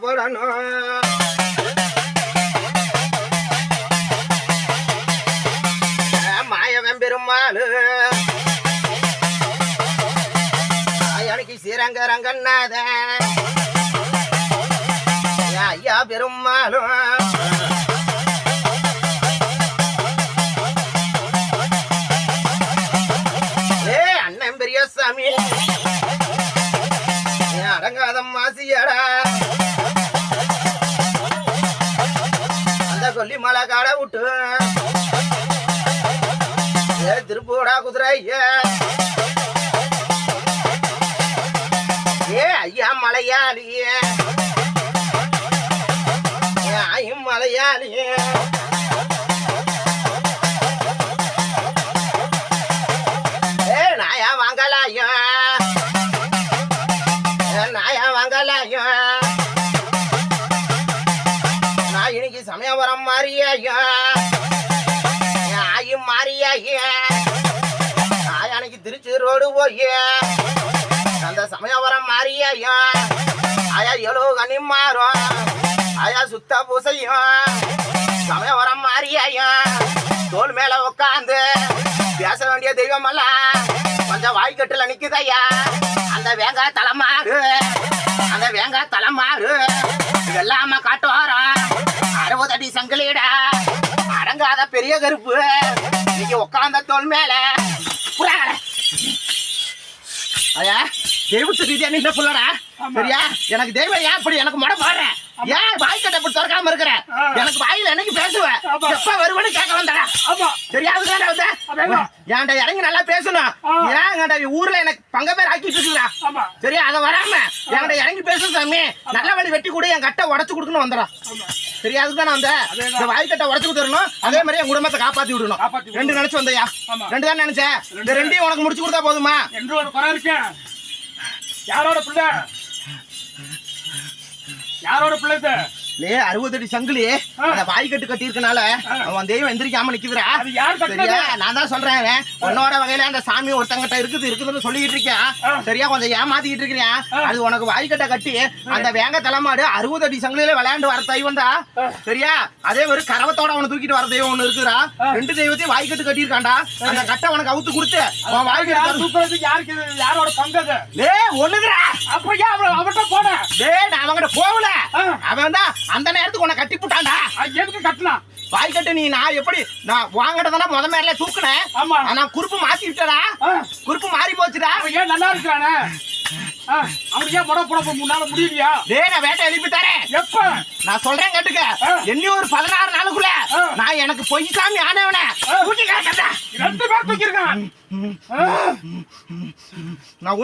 புறப்படணும். மாயவன் பெருமாள் எனக்கு ஸ்ரீரங்க ரங்கநாதன் ஐயா பெருமாளும் அண்ணன் பெரியசாமி அடங்காத மாசியடா அந்த கொல்லி மலை காட விட்டு திருப்பூடா குதிரை ஐயா மலையாளி ஐயும் மலையாளி நாயா வாங்கலாயோ நாயா வாங்கலாயோ நான் இன்னைக்கு சமயபுரம் மாறியாயோ ஆயும் மாறியாயோ அன்னைக்கு திருச்சி ரோடு போய் அந்த சமயபுரம் மாறியாயோ ஆயா எவ்வளோ கனி மாறும் ஆயா சுத்த பூசையும் சமயபுரம் மாறியாயோ தோல் மேல உட்காந்து பேச வேண்டிய தெய்வம் எல்லாம் கொஞ்சம் வாய்க்கட்டுல நிக்குதையா அந்த வேங்காய் தலைமாறு அந்த வேங்காய் தலைமாறு இதெல்லாம காட்டு வாரம் 60 அடி சங்கிலிடா அடங்காத பெரிய கருப்பு இன்னைக்கு உட்காந்த தோல் மேல ஐயா தெய்வத்து ரீதியா நின்ற புள்ளடா சரியா எனக்கு தெய்வம் ஏன் அப்படி எனக்கு முட பாடுறேன் ஏன் வாய்க்கட்டை அப்படி திறக்காம இருக்கிற எனக்கு வாயில என்னைக்கு பேசுவேன் எப்ப வருவன்னு கேட்க வந்தடா சரியா அதுதானே வந்த ஏன்டா இறங்கி நல்லா பேசணும் ஏன்டா ஊர்ல எனக்கு பங்க பேர் ஆக்கிட்டு இருக்குடா சரியா அதை வராம என்கிட்ட இறங்கி பேசணும் சாமி நல்ல வழி வெட்டி கூட என் கட்டை உடச்சு கொடுக்கணும் வந்துடா சரியா அதுதானே வந்த இந்த வாய்க்கட்டை உடச்சு கொடுத்துடணும் அதே மாதிரி என் குடும்பத்தை காப்பாத்தி விடணும் 2 நினைச்சு வந்தையா 2 தான் நினைச்சேன் இந்த 2ஐயும் உனக்கு முடிச்சு கொடுத்தா போதுமா என்று ஒரு குறை இருக்கேன் யாரோட பிள்ளை யாரோட பிள்ளை 60 அடி சங்கிலி அந்த வாய்க்கட்டு கட்டி இருக்கனால அவன் தெய்வம் எந்திரிக்காம நிக்குதுரா சரியா நான் தான் சொல்றேன் உன்னோட வகையில அந்த சாமி ஒருத்தங்கிட்ட இருக்குதுன்னு சொல்லிட்டு இருக்கேன் சரியா கொஞ்சம் ஏமாத்திக்கிட்டு இருக்கிறேன் அது உனக்கு வாய்க்கட்டை கட்டி அந்த வேங்க தலைமாடு 60 அடி சங்கிலியில விளையாண்டு வர தெய்வம் தான் சரியா அதே மாதிரி கரவத்தோட அவனை தூக்கிட்டு வர தெய்வம் ஒண்ணு இருக்குதா 2 தெய்வத்தையும் வாய்க்கட்டு கட்டி இருக்காண்டா அந்த கட்டை உனக்கு அவுத்து கொடுத்து அவன் வாய்க்கட்டு தூக்குறது யாருக்கு யாரோட பங்கது ஒண்ணுதுரா அப்ப அவன்கிட்ட போன நான் அவங்கிட்ட போகல அவன் தான் அந்த நேரத்துக்கு உன்னை கட்டி புட்டாண்டா எதுக்கு கட்டலாம் வாய்க்கட்டு நீ நான் எப்படி நான் வாங்கிட்டதானே முத மேல தூக்குனேன் ஆனா குறுப்பு மாத்தி விட்டடா குறுப்பு மாறி போச்சுடா ஏன் நல்லா இருக்கிறானே அவன் ஏன் முட போட முன்னால முடியலையா நான் வேட்டை எழுப்பி தரேன் எப்ப நான் சொல்றேன் கேட்டுக்க இன்னும் ஒரு 16 நாளுக்குள்ள நான் எனக்கு பொய் சாமி ஆனவன தூக்கி 2 பேர் தூக்கிருக்கான் நான்